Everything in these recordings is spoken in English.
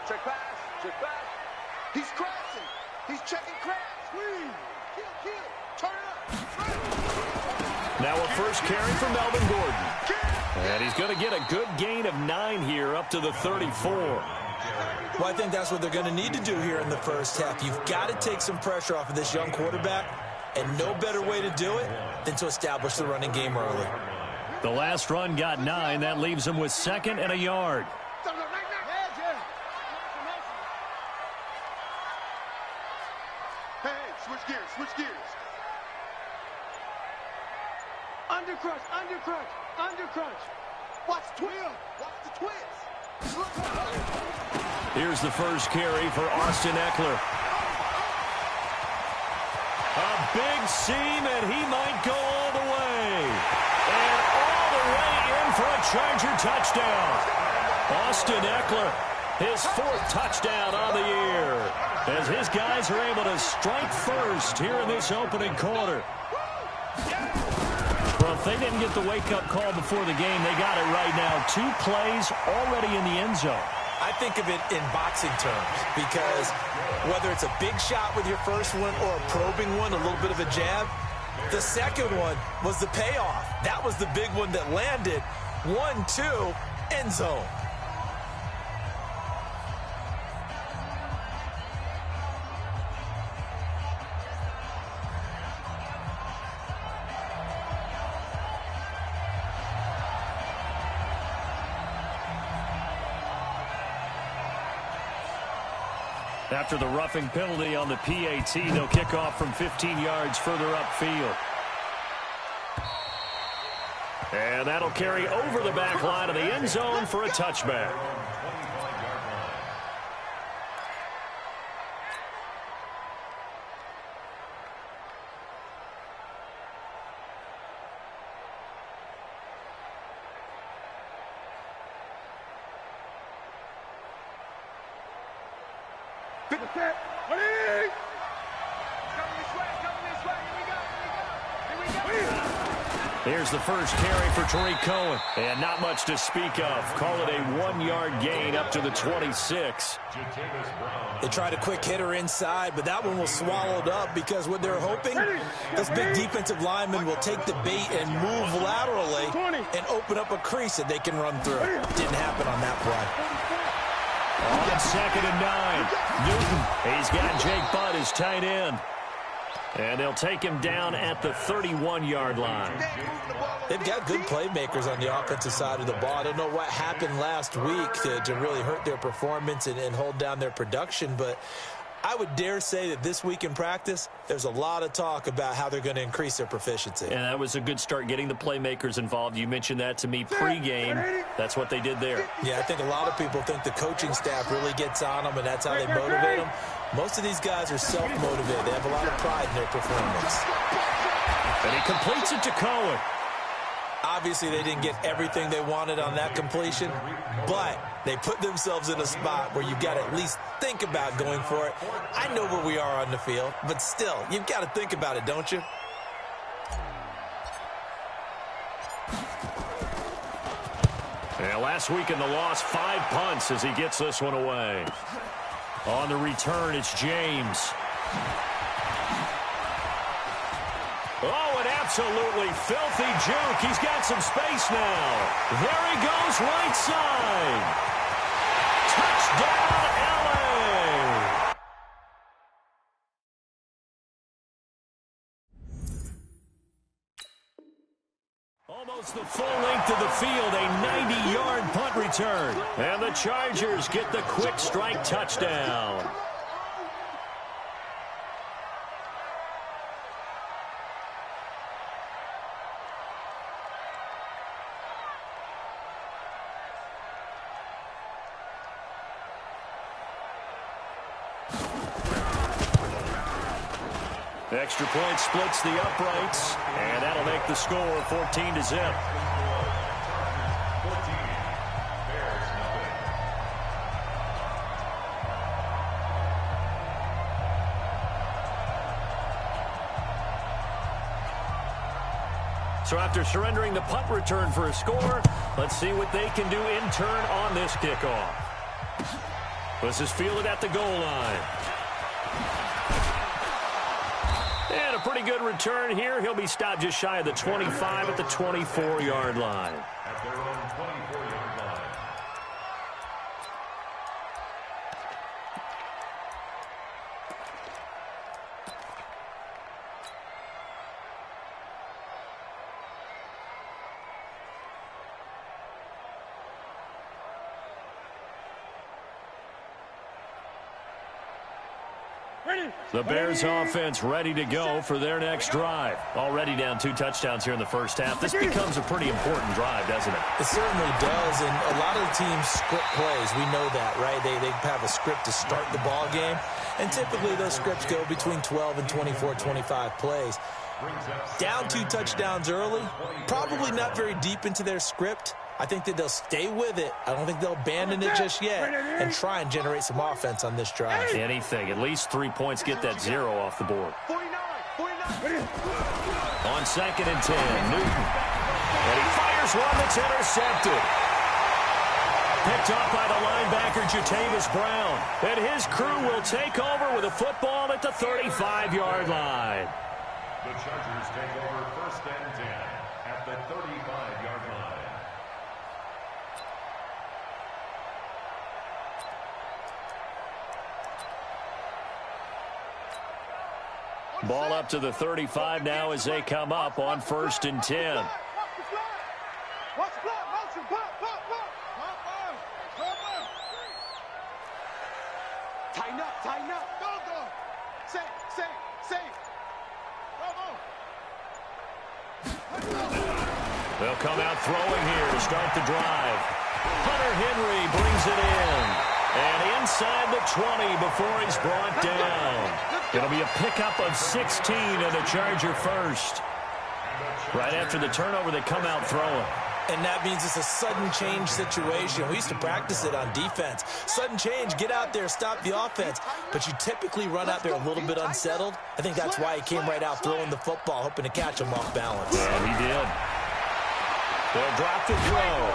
Check pass. Check pass. He's crashing. He's checking crash. Squeeze. Kill. Turn it up. Now a first carry for Melvin Gordon. And he's going to get a good gain of 9 here up to the 34. Well, I think that's what they're going to need to do here in the first half. You've got to take some pressure off of this young quarterback, and no better way to do it than to establish the running game early. The last run got 9. That leaves him with 2nd and a yard. Hey, switch gears. Undercrunch. Watch the twist. Here's the first carry for Austin Eckler. A big seam, and he might go all the way. And all the way in for a Charger touchdown. Austin Eckler, his 4th touchdown on the year, as his guys are able to strike first here in this opening quarter. Well, if they didn't get the wake-up call before the game, they got it right now. 2 plays already in the end zone. I think of it in boxing terms, because whether it's a big shot with your first one or a probing one, a little bit of a jab, the second one was the payoff. That was the big one that landed. 1-2, end zone. After the roughing penalty on the PAT, they'll kick off from 15 yards further upfield. And that'll carry over the back line of the end zone for a touchback. Here's the first carry for Tariq Cohen. And not much to speak of. Call it a 1-yard gain up to the 26. They tried a quick hitter inside, but that one was swallowed up because what they're hoping, this big defensive lineman will take the bait and move laterally and open up a crease that they can run through. Didn't happen on that play. On 2nd and 9. Newton, he's got Jake Butt as tight end. And they'll take him down at the 31-yard line. They've got good playmakers on the offensive side of the ball. I don't know what happened last week to really hurt their performance and hold down their production, but I would dare say that this week in practice, there's a lot of talk about how they're going to increase their proficiency. And that was a good start, getting the playmakers involved. You mentioned that to me pregame. That's what they did there. Yeah, I think a lot of people think the coaching staff really gets on them, and that's how they motivate them. Most of these guys are self-motivated. They have a lot of pride in their performance. And he completes it to Cohen. Obviously, they didn't get everything they wanted on that completion, but they put themselves in a spot where you've got to at least think about going for it. I know where we are on the field, but still, you've got to think about it, don't you? Yeah, last week in the loss, 5 punts as he gets this one away. On the return, it's James. Oh, an absolutely filthy juke. He's got some space now. There he goes, right side. Touchdown, LA. Almost the full length of the field, a 90-yard punt return. And the Chargers get the quick strike touchdown. Extra point splits the uprights, and that'll make the score 14-0. So after surrendering the punt return for a score, let's see what they can do in turn on this kickoff. This is fielded at the goal line. And a pretty good return here. He'll be stopped just shy of the 25 at the 24-yard line. At their own 24-yard line. The Bears offense ready to go for their next drive. Already down 2 touchdowns here in the first half. This becomes a pretty important drive, doesn't it? It certainly does, and a lot of the teams script plays. We know that, right? They have a script to start the ball game, and typically those scripts go between 12 and 24, 25 plays. Down 2 touchdowns early, probably not very deep into their script. I think that they'll stay with it. I don't think they'll abandon it just yet and try and generate some offense on this drive. Anything. At least 3 points, get that 0 off the board. 49. On 2nd and 10, Newton. And he fires one that's intercepted. Picked up by the linebacker, Jatavis Brown. And his crew will take over with a football at the 35-yard line. The Chargers take over 1st and 10 at the 35-yard line. Ball up to the 35 now as they come up on 1st and 10. Watch the block. Motion. Pop. Tighten up. Go. Safe. They'll come out throwing here to start the drive. Hunter Henry brings it in. And inside the 20 before he's brought down. It'll be a pickup of 16 and a Charger first. Right after the turnover, they come out throwing. And that means it's a sudden change situation. We used to practice it on defense. Sudden change, get out there, stop the offense. But you typically run out there a little bit unsettled. I think that's why he came right out throwing the football, hoping to catch him off balance. Yeah, he did. They'll drop the throw.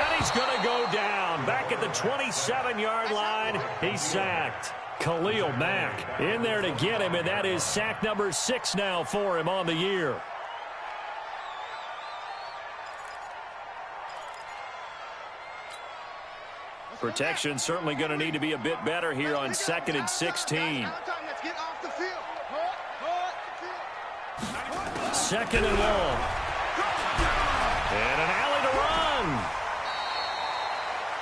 And he's going to go down. Back at the 27-yard line, he's sacked. Khalil Mack in there to get him, and that is sack number 6 now for him on the year. Protection certainly going to need to be a bit better here on 2nd and 16. 2nd and 1. And an alley to run.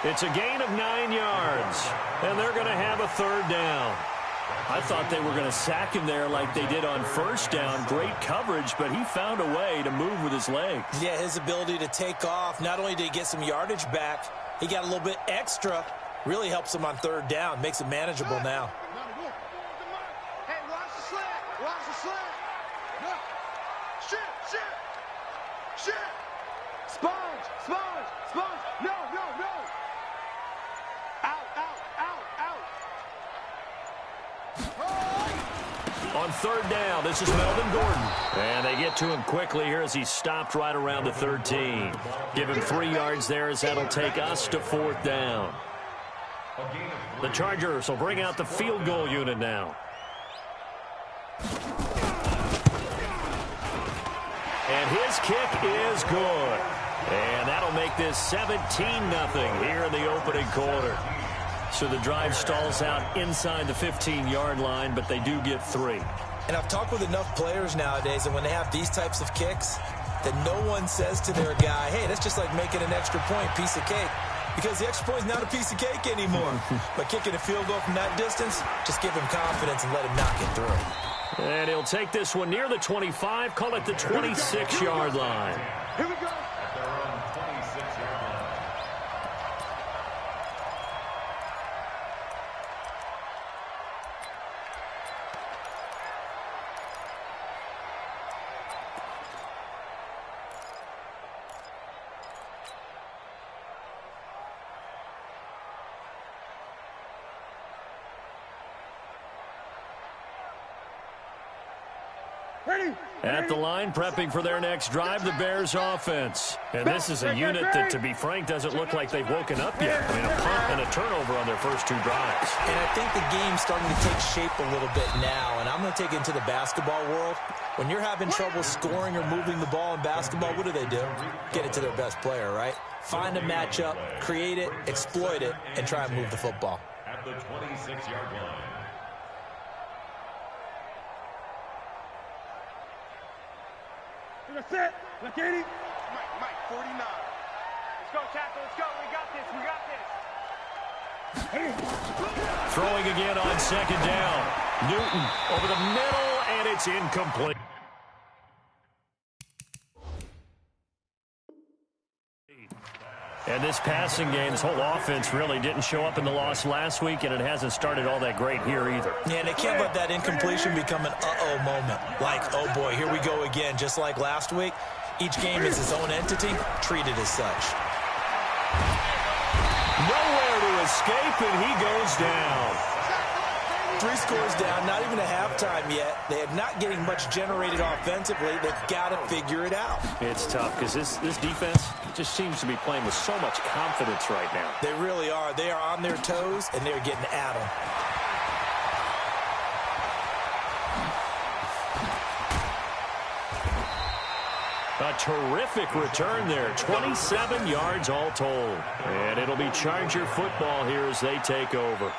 It's a gain of 9 yards, and they're going to have a 3rd down. I thought they were going to sack him there like they did on 1st down. Great coverage, but he found a way to move with his legs. Yeah, his ability to take off, not only did he get some yardage back, he got a little bit extra. Really helps him on 3rd down, makes it manageable now. Hey, watch the slant. Shit. Sponge. No. Out. On 3rd down, this is Melvin Gordon. And they get to him quickly here as he's stopped right around the 13. Give him 3 yards there as that'll take us to 4th down. The Chargers will bring out the field goal unit now. And his kick is good. And that'll make this 17-0 here in the opening quarter. So the drive stalls out inside the 15-yard line, but they do get 3. And I've talked with enough players nowadays, and when they have these types of kicks, that no one says to their guy, hey, that's just like making an extra point, piece of cake. Because the extra point is not a piece of cake anymore. But kicking a field goal from that distance, just give him confidence and let him knock it through. And he'll take this one near the 25, call it the 26-yard line. Here we go. At their own 26-yard line. At the line, prepping for their next drive, the Bears offense. And this is a unit that, to be frank, doesn't look like they've woken up yet. I mean, a punt and a turnover on their first 2 drives. And I think the game's starting to take shape a little bit now. And I'm going to take it into the basketball world. When you're having trouble scoring or moving the ball in basketball, what do? Get it to their best player, right? Find a matchup, create it, exploit it, and try and move the football. At the 26-yard line. Set. Look, 80. Mike, 49. Let's go, tackle. Let's go. We got this. Throwing again on 2nd down. Newton over the middle, and it's incomplete. And this passing game, this whole offense really didn't show up in the loss last week, and it hasn't started all that great here either. Yeah, and they can't let that incompletion become an uh-oh moment. Like, oh boy, here we go again, just like last week. Each game is its own entity, treated as such. Nowhere to escape, and he goes down. 3 scores down, not even a halftime yet. They are not getting much generated offensively. They've got to figure it out. It's tough because this defense just seems to be playing with so much confidence right now. They really are. They are on their toes, and they're getting at them. A terrific return there. 27 yards all told. And it'll be Charger football here as they take over.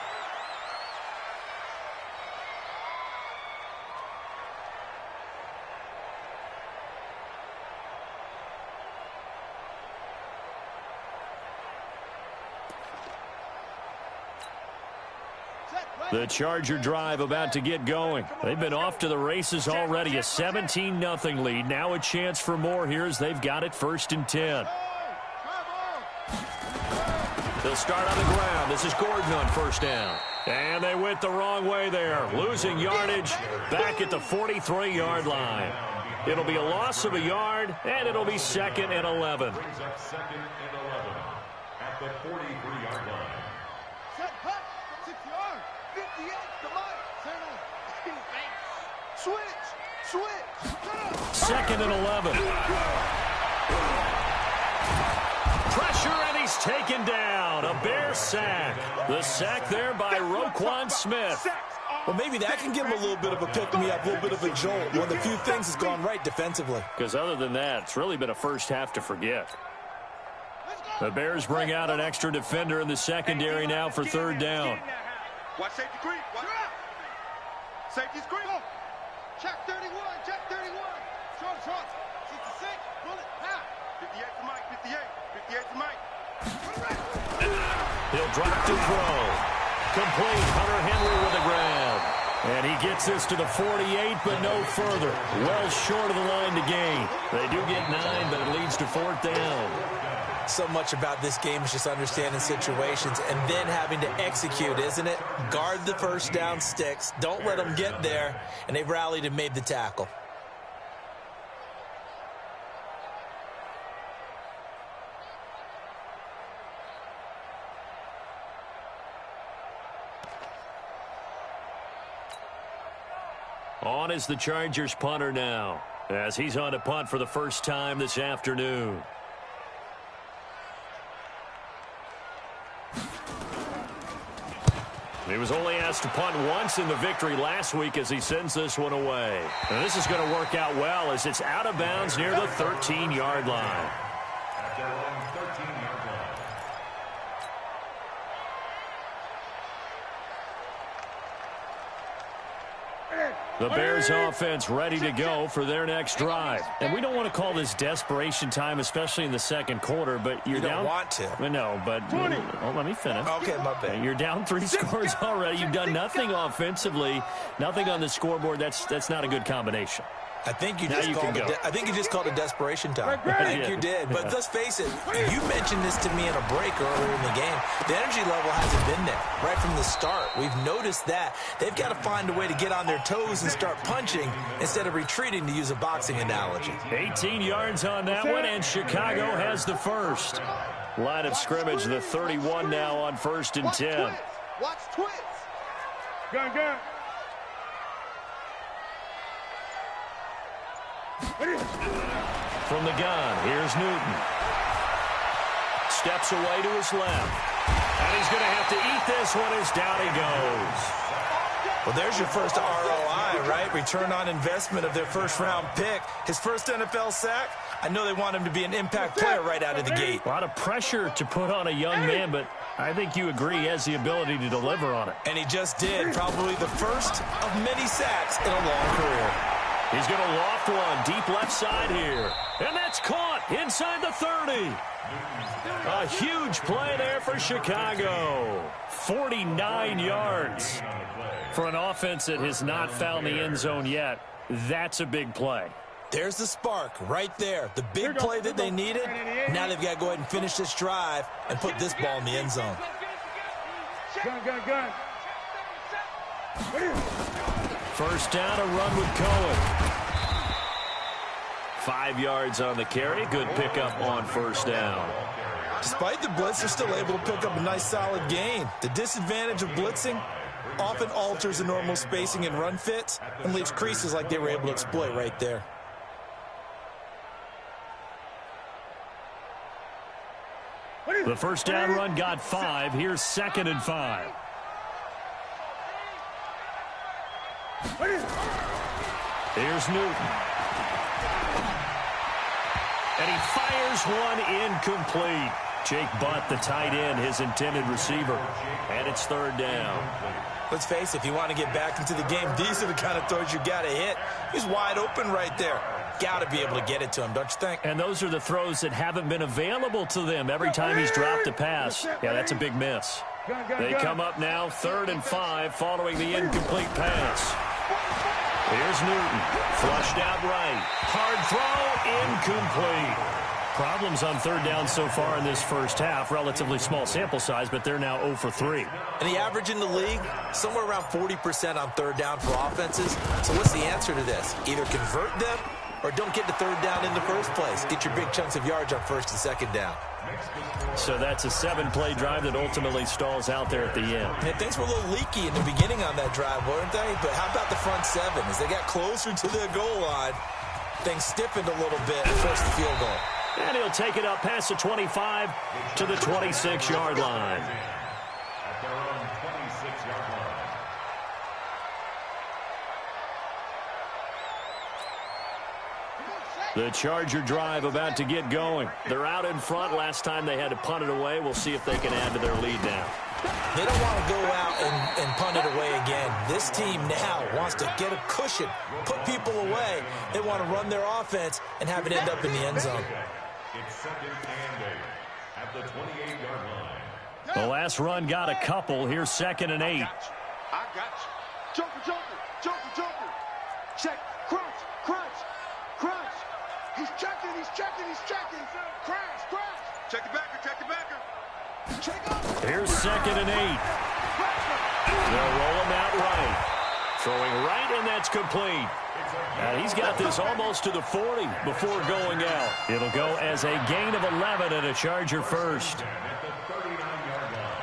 The Charger drive about to get going. They've been off to the races already. A 17-0 lead. Now a chance for more here as they've got it 1st and 10. They'll start on the ground. This is Gordon on 1st down. And they went the wrong way there. Losing yardage back at the 43-yard line. It'll be a loss of a yard, and it'll be 2nd and 11. Brings up 2nd and 11 at the 43-yard line. Set, hut, 6 yards. 58 to Mike. Switch. 2nd and 11. Pressure, and he's taken down. A Bear sack. The sack there by Roquan Smith. Well, maybe that can give him a little bit of a pick-me-up, a little bit of a jolt. One of the few things that's gone right defensively. Because other than that, it's really been a first half to forget. The Bears bring out an extra defender in the secondary now for 3rd down. Watch safety creep. Safety screen. Check 31. Check 31. Short. 66. Bullet. 58 to Mike. 58 to Mike. He'll drop to throw. Complete. Hunter Henry with a grab. And he gets this to the 48, but no further. Well short of the line to gain. They do get 9, but it leads to 4th down. So much about this game is just understanding situations and then having to execute, isn't it? Guard the 1st down sticks. Don't let them get there. And they've rallied and made the tackle. On is the Chargers punter now, as he's on to punt for the first time this afternoon. He was only asked to punt once in the victory last week as he sends this one away. And this is going to work out well as it's out of bounds near the 13-yard line. At their own 13-yard line. The Bears offense ready to go for their next drive. And we don't want to call this desperation time, especially in the 2nd quarter, but you're down. You don't want to. No, but let me finish. Okay, my bad. You're down 3 scores already. You've done nothing offensively, nothing on the scoreboard. That's not a good combination. I think you just called it desperation time. I think you did. But let's face it, you mentioned this to me in a break earlier in the game. The energy level hasn't been there right from the start. We've noticed that. They've got to find a way to get on their toes and start punching instead of retreating, to use a boxing analogy. 18 yards on that one, and Chicago has the first. Line of scrimmage, the 31 now on 1st and 10. Watch twist. Gun. From the gun, here's Newton. Steps away to his left. And he's going to have to eat this one as down he goes. Well, there's your first ROI, right? Return on investment of their first-round pick. His first NFL sack. I know they want him to be an impact player right out of the gate. A lot of pressure to put on a young man, but I think you agree he has the ability to deliver on it. And he just did. Probably the first of many sacks in a long career. He's going to loft one deep left side here. And that's caught inside the 30. A huge play there for Chicago. 49 yards. For an offense that has not found the end zone yet, that's a big play. There's the spark right there. The big play that they needed. Now they've got to go ahead and finish this drive and put this ball in the end zone. Gun. First down, a run with Cohen. 5 yards on the carry. Good pickup on first down. Despite the blitz, they're still able to pick up a nice solid gain. The disadvantage of blitzing often alters the normal spacing and run fits and leaves creases like they were able to exploit right there. The first down run got 5. Here's 2nd and 5. Here's Newton. And he fires one incomplete. Jake Butt, the tight end, his intended receiver. And it's 3rd down. Let's face it, if you want to get back into the game, these are the kind of throws you got to hit. He's wide open right there. Got to be able to get it to him, don't you think? And those are the throws that haven't been available to them every time he's dropped a pass. Yeah, that's a big miss. They come up now 3rd and 5 following the incomplete pass. Here's Newton. Flushed out right. Hard throw, incomplete. Problems on 3rd down so far in this first half. Relatively small sample size, but they're now 0 for 3. And the average in the league, somewhere around 40% on 3rd down for offenses. So what's the answer to this? Either convert them or don't get to 3rd down in the first place. Get your big chunks of yards on 1st and 2nd down. So that's a 7-play drive that ultimately stalls out there at the end. And things were a little leaky in the beginning on that drive, weren't they? But how about the front 7? As they got closer to the goal line, things stiffened a little bit and forced the field goal. And he'll take it up past the 25 to the 26-yard line. At their own 26-yard line. The Charger drive about to get going. They're out in front. Last time they had to punt it away. We'll see if they can add to their lead now. They don't want to go out and punt it away again. This team now wants to get a cushion, put people away. They want to run their offense and have it end up in the end zone. It's 2nd and 8 at the 28-yard line. The last run got a couple. Here's 2nd and 8. I got you. Joker. Check. Crunch. He's checking. Crash. Check the backer. Check up. Here's 2nd and 8. They'll roll him out right. Throwing right, and that's complete. And he's got this almost to the 40 before going out. It'll go as a gain of 11 and a Charger first. At the 39-yard line.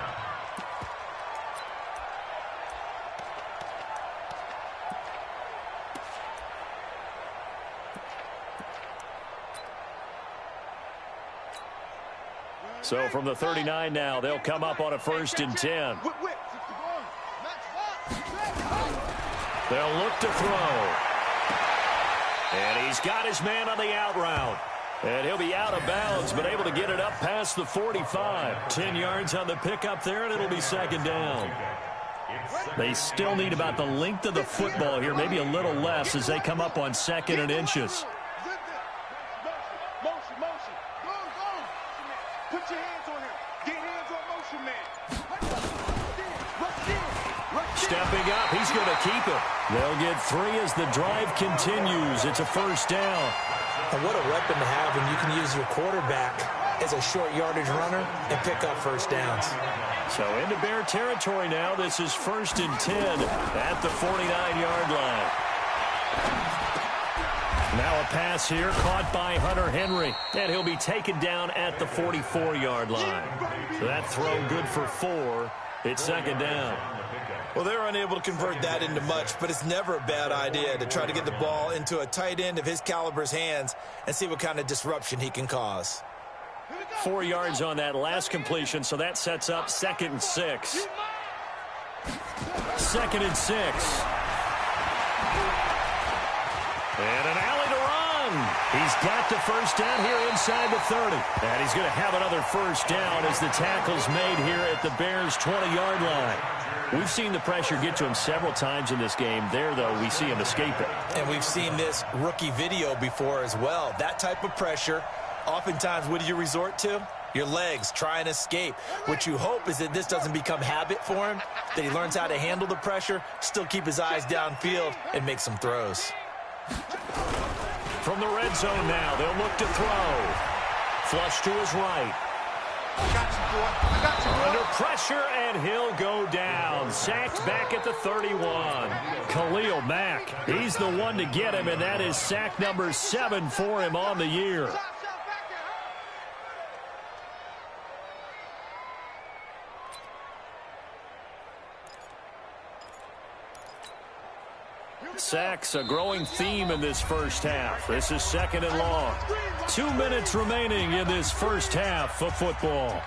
So from the 39 now, they'll come up on a 1st and 10. They'll look to throw. And he's got his man on the out route. And he'll be out of bounds, but able to get it up past the 45. 10 yards on the pickup there, and it'll be 2nd down. They still need about the length of the football here, maybe a little less as they come up on 2nd and inches. Motion. Go. Put your hands on him. Get hands on motion, man. Stepping up, he's going to keep it. They'll get 3 as the drive continues. It's a 1st down. And what a weapon to have when you can use your quarterback as a short yardage runner and pick up 1st downs. So into Bear territory now. This is 1st and 10 at the 49-yard line. Now a pass here caught by Hunter Henry. And he'll be taken down at the 44-yard line. So that throw good for 4. It's 2nd down. Well, they were unable to convert that into much, but it's never a bad idea to try to get the ball into a tight end of his caliber's hands and see what kind of disruption he can cause. 4 yards on that last completion, so that sets up 2nd and 6. 2nd and 6. And an alley to run. He's got the first down here inside the 30. And he's going to have another first down as the tackle's made here at the Bears' 20-yard line. We've seen the pressure get to him several times in this game. There, though, we see him escape it. And we've seen this rookie video before as well. That type of pressure, oftentimes, what do you resort to? Your legs, try and escape. What you hope is that this doesn't become habit for him, that he learns how to handle the pressure, still keep his eyes downfield, and make some throws. From the red zone now, they'll look to throw. Flush to his right. I got you, boy. I got you, boy. Under pressure, and he'll go down. Sacked back at the 31. Khalil Mack, he's the one to get him, and that is sack number 7 for him on the year. Sacks, a growing theme in this first half. This is 2nd and long. 2 minutes remaining in this first half of football.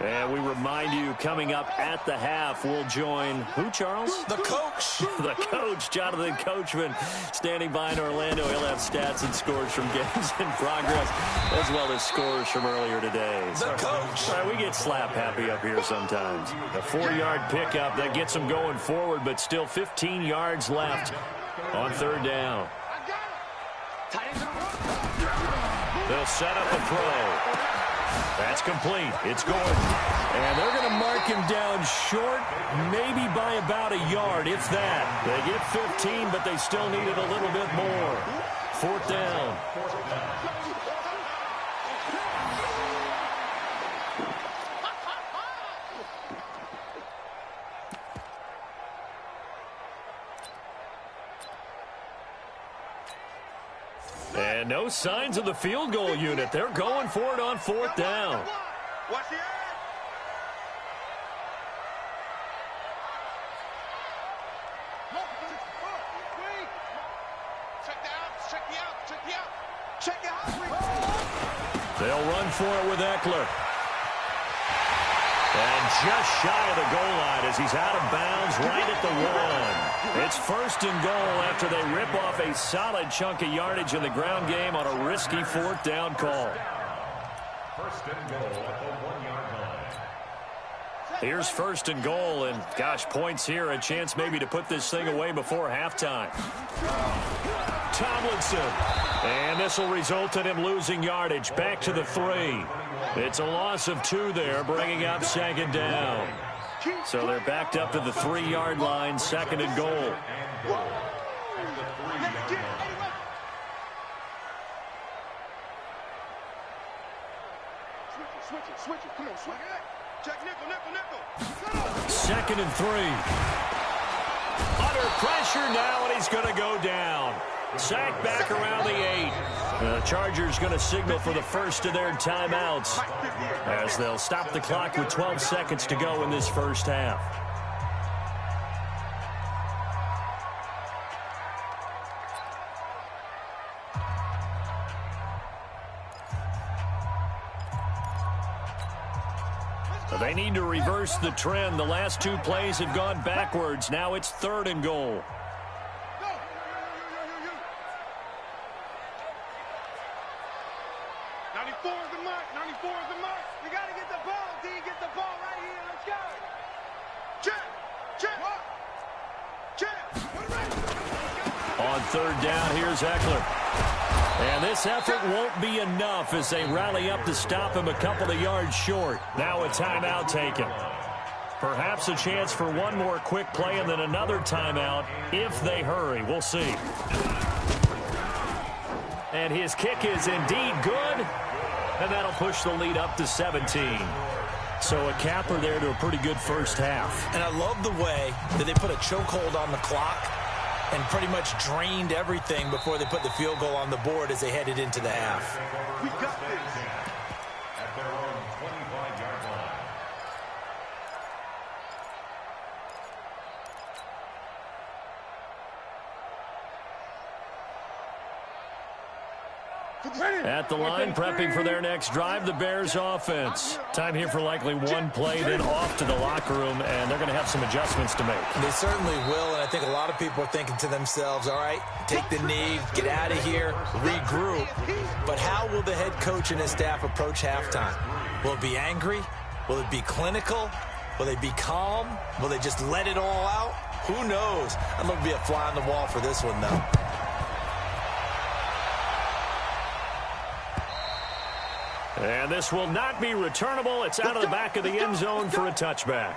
And we remind you, coming up at the half, we'll join who, Charles? The coach. The coach, Jonathan Coachman, standing by in Orlando. He'll have stats and scores from games in progress, as well as scores from earlier today. The coach. All right, we get slap happy up here sometimes. A 4-yard pickup that gets them going forward, but still 15 yards left on 3rd down. They'll set up a throw. That's complete. It's Gordon. And they're going to mark him down short, maybe by about a yard, if that. They get 15, but they still needed a little bit more. 4th down. And no signs of the field goal unit. They're going for it on 4th down. Watch the edge. Check the out. They'll run for it with Eckler. And just shy of the goal line as he's out of bounds right at the 1. It's 1st and goal after they rip off a solid chunk of yardage in the ground game on a risky 4th down call. 1st and goal at the 1-yard line. Here's 1st and goal, and gosh, points here, a chance maybe to put this thing away before halftime. Tomlinson, and this will result in him losing yardage back to the 3. It's a loss of 2 there, bringing up 2nd down. So they're backed up to the 3-yard line, 2nd and goal. Switch it. Come on, switch it. Check nickel. 2nd and 3. Under pressure now, and he's going to go down. Sacked back around the 8. The Chargers going to signal for the first of their timeouts as they'll stop the clock with 12 seconds to go in this first half. They need to reverse the trend. The last 2 plays have gone backwards. Now it's 3rd and goal. 94 is the mark. We got to get the ball, D. Get the ball right here. Let's go. Check. On 3rd down, here's Eckler. And this effort won't be enough as they rally up to stop him a couple of yards short. Now a timeout taken. Perhaps a chance for one more quick play and then another timeout if they hurry. We'll see. And his kick is indeed good. And that'll push the lead up to 17. So a capper there to a pretty good first half. And I love the way that they put a chokehold on the clock and pretty much drained everything before they put the field goal on the board as they headed into the half. We got this. At their own 25-yard line. At the line, prepping for their next drive, the Bears offense. Time here for likely one play, then off to the locker room, and they're going to have some adjustments to make. They certainly will, and I think a lot of people are thinking to themselves, all right, take the knee, get out of here, regroup. But how will the head coach and his staff approach halftime? Will it be angry? Will it be clinical? Will they be calm? Will they just let it all out? Who knows? I'd love to be a fly on the wall for this one, though. And this will not be returnable. It's out of the back of the end zone for a touchback.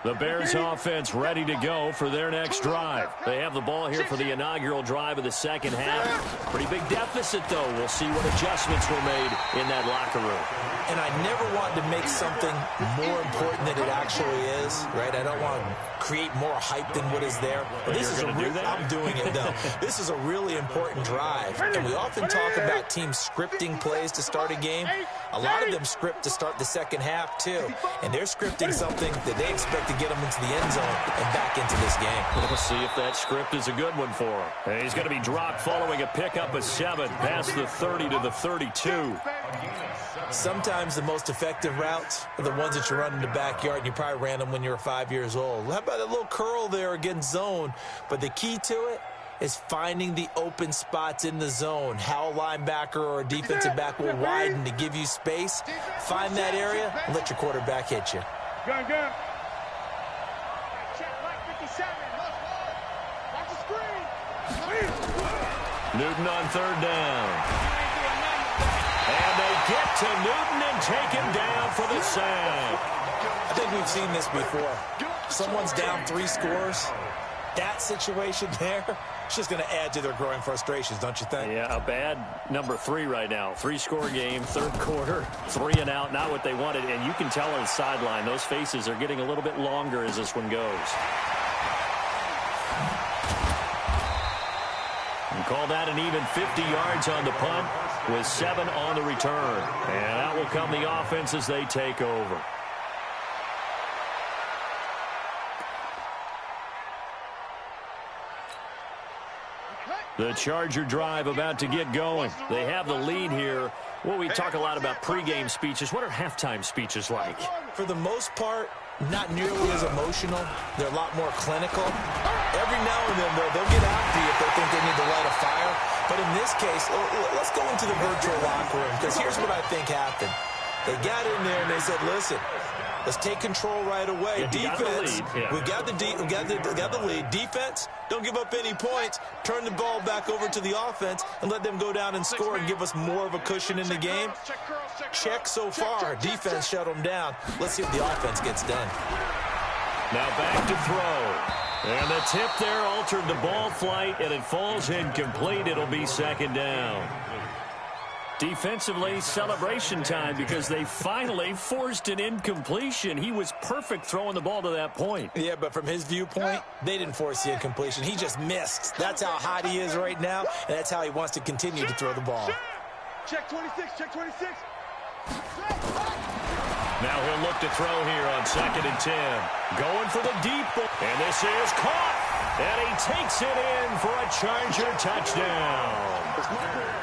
The Bears offense ready to go for their next drive. They have the ball here for the inaugural drive of the second half. Pretty big deficit, though. We'll see what adjustments were made in that locker room. And I never want to make something more important than it actually is, right? I don't want to create more hype than what is there. But this is I'm doing it, though. This is a really important drive. And we often talk about teams scripting plays to start a game. A lot of them script to start the second half, too. And they're scripting something that they expect to get them into the end zone and back into this game. We'll see if that script is a good one for him. And he's going to be dropped following a pickup of 7 past the 30 to the 32. Sometimes the most effective routes are the ones that you run in the backyard, and you probably ran them when you were 5 years old. How about a little curl there against zone? But the key to it is finding the open spots in the zone. How a linebacker or a defensive back will widen to give you space. Find that area and let your quarterback hit you. Gun. Check right 57. Watch the screen. Newton on third down. And they get to Newton and take him down for the sack. I think we've seen this before. Someone's down 3 scores. That situation there, it's just going to add to their growing frustrations, don't you think? Yeah, a bad number 3 right now. 3-score game, third quarter, 3 and out, not what they wanted. And you can tell on the sideline, those faces are getting a little bit longer as this one goes. And call that an even 50 yards on the punt with 7 on the return. And out will come the offense as they take over. The Charger drive about to get going. They have the lead here. Well, we talk a lot about pregame speeches. What are halftime speeches like? For the most part, not nearly as emotional. They're a lot more clinical. Every now and then, though, they'll get after you if they think they need to light a fire. But in this case, let's go into the virtual locker room, because here's what I think happened. They got in there and they said, listen, let's take control right away. Defense, we got the lead. Defense, don't give up any points. Turn the ball back over to the offense and let them go down and score and give us more of a cushion in the game. Check so far. Defense shut them down. Let's see what the offense gets done. Now back to throw. And the tip there altered the ball flight, and it falls incomplete. It'll be second down. Defensively, celebration time because they finally forced an incompletion. He was perfect throwing the ball to that point. Yeah, but from his viewpoint, they didn't force the incompletion. He just missed. That's how hot he is right now, and that's how he wants to continue to throw the ball. Check 26, check 26. Now he'll look to throw here on 2nd and 10. Going for the deep ball. And this is caught. And he takes it in for a Charger touchdown.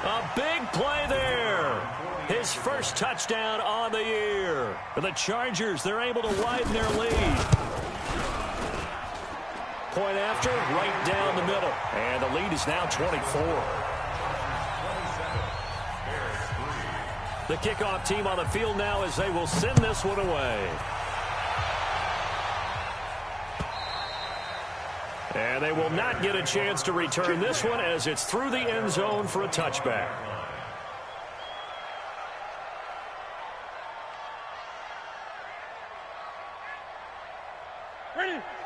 A big play there. His first touchdown on the year. For the Chargers, they're able to widen their lead. Point after, right down the middle. And the lead is now 24. The kickoff team on the field now as they will send this one away. And they will not get a chance to return this one as it's through the end zone for a touchback.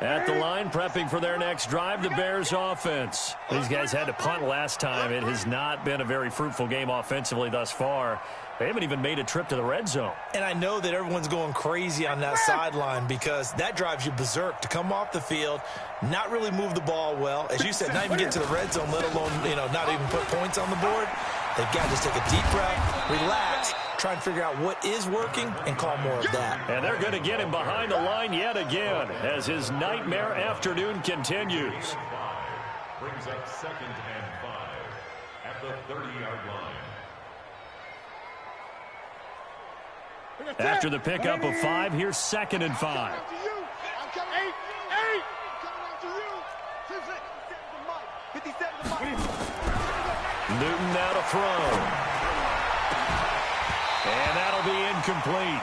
At the line, prepping for their next drive, the Bears offense. These guys had to punt last time. It has not been a very fruitful game offensively thus far. They haven't even made a trip to the red zone. And I know that everyone's going crazy on that sideline because that drives you berserk to come off the field, not really move the ball well. As you said, not even get to the red zone, let alone, not even put points on the board. They've got to just take a deep breath, relax, try and figure out what is working and call more of that. And they're going to get him behind the line yet again as his nightmare afternoon continues. Brings up 2nd and 5 at the 30-yard line. After the pickup of 5, here's 2nd and 5. Newton now to throw. And that'll be incomplete.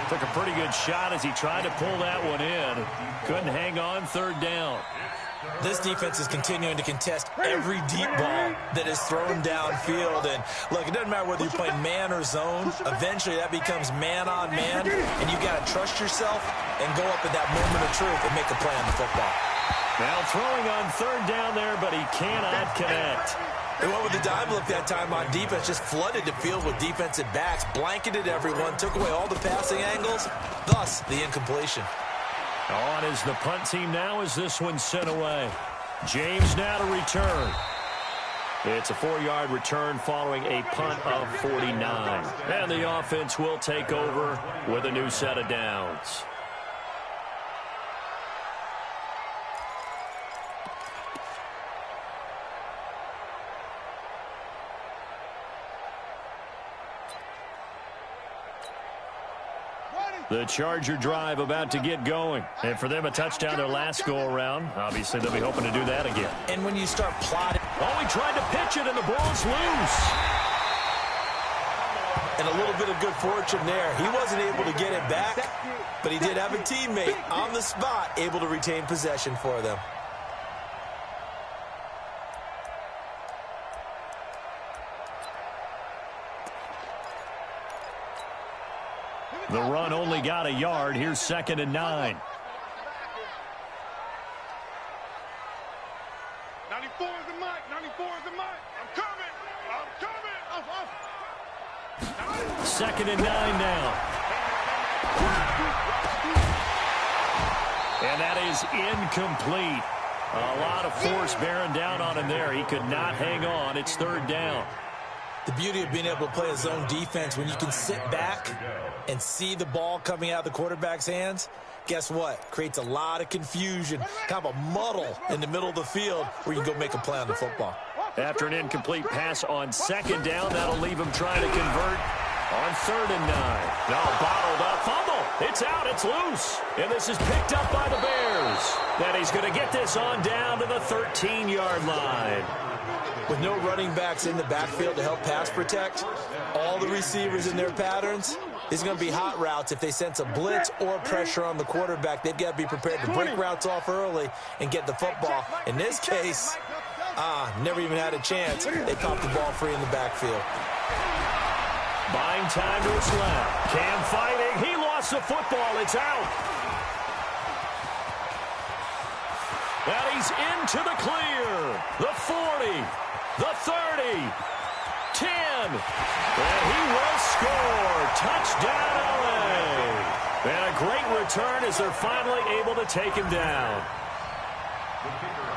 Took a pretty good shot as he tried to pull that one in. Couldn't hang on 3rd down. This defense is continuing to contest every deep ball that is thrown downfield. And, look, it doesn't matter whether you're playing man or zone. Eventually that becomes man on man, and you've got to trust yourself and go up at that moment of truth and make a play on the football. Now throwing on 3rd down there, but he cannot connect. They went with the dive look that time on defense, just flooded the field with defensive backs, blanketed everyone, took away all the passing angles, thus the incompletion. On is the punt team now as this one's sent away. James now to return. It's a 4-yard return following a punt of 49. And the offense will take over with a new set of downs. The Charger drive about to get going. And for them, a touchdown their last go-around. Obviously, they'll be hoping to do that again. And when you start plotting... Oh, he tried to pitch it, and the ball's loose. And a little bit of good fortune there. He wasn't able to get it back, but he did have a teammate on the spot able to retain possession for them. The run only got a yard. Here's 2nd and 9. 94 is the mic. 94 is the mic. I'm coming. I'm coming. 2nd and 9 now. And that is incomplete. A lot of force bearing down on him there. He could not hang on. It's 3rd down. The beauty of being able to play a zone defense when you can sit back and see the ball coming out of the quarterback's hands, guess what? Creates a lot of confusion, kind of a muddle in the middle of the field where you can go make a play on the football. After an incomplete pass on 2nd down, that'll leave him trying to convert on 3rd and 9. Now bottled up. Fumble. It's out. It's loose. And this is picked up by the Bears. Then he's going to get this on down to the 13-yard line. With no running backs in the backfield to help pass protect, all the receivers in their patterns, it's going to be hot routes. If they sense a blitz or pressure on the quarterback, they've got to be prepared to break routes off early and get the football. In this case, never even had a chance. They popped the ball free in the backfield. Buying time to his left. Cam fighting. He lost the football. It's out. And he's into the clear. The 40. The 30, 10, and he will score. Touchdown, LA. And a great return as they're finally able to take him down. The kicker